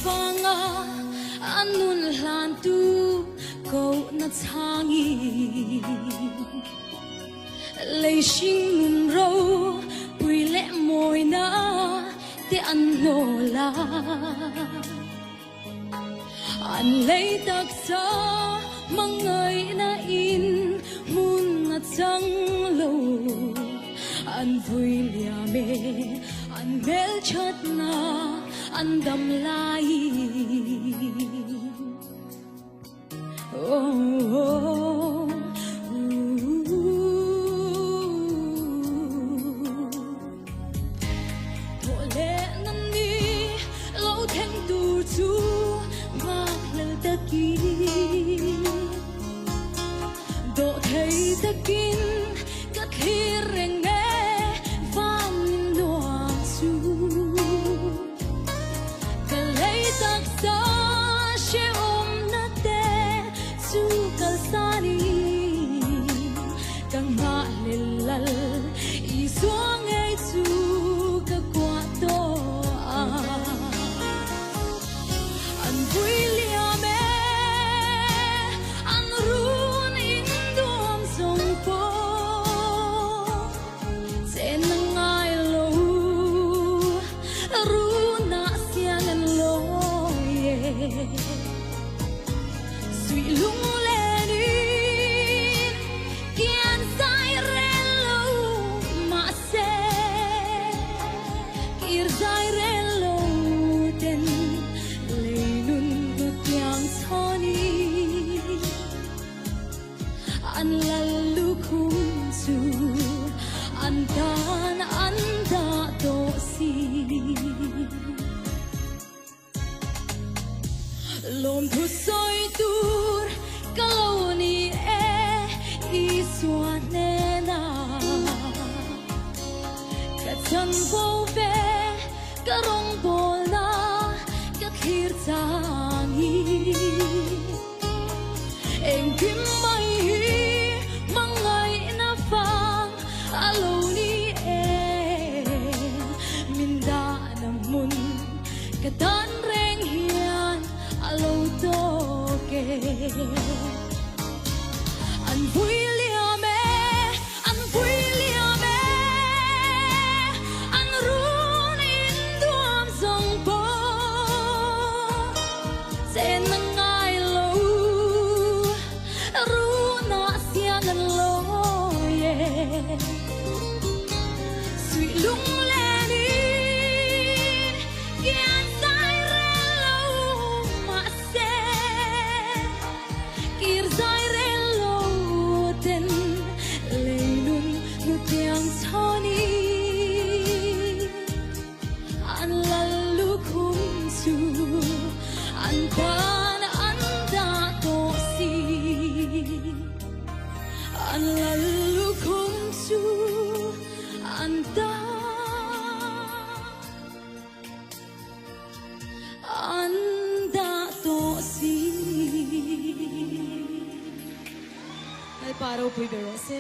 fanga anun lan tu ko na changi lấy sinh râu bùi lẽ môi na te ăn nô la anh lấy đặc sa mang người na in mun na trăng lâu anh vui lia mê anh mel chat na anh đầm lai độ thấy ta kín các khi rèn nghe vang loa su cả lấy tác xa sẽ ôm na te su cả xa đi càng ngã lên lal ý xuống ngay su cả qua to anh vui suy lung lên đi kian sai relo mà se kir sai relo ten leilun butyang soni an lalu kunsu andan anda dosi lom thu soi tur kaloni e iswane na ka chan bo ve ka rong bol na ka khir changi em kim mai hi mangai na fang aloni e min da namun ka tan reng hian alo to ke anh vui lia me anh vui lia me anh run in duam song po sen ngai lo ru na siang an lo ye sweet lung lên in kian sai kir zai relo ten leilun mutyang soni an lalu kumsu an pan anda tosi an lalu kumsu anda tosi Lalruatpuii berose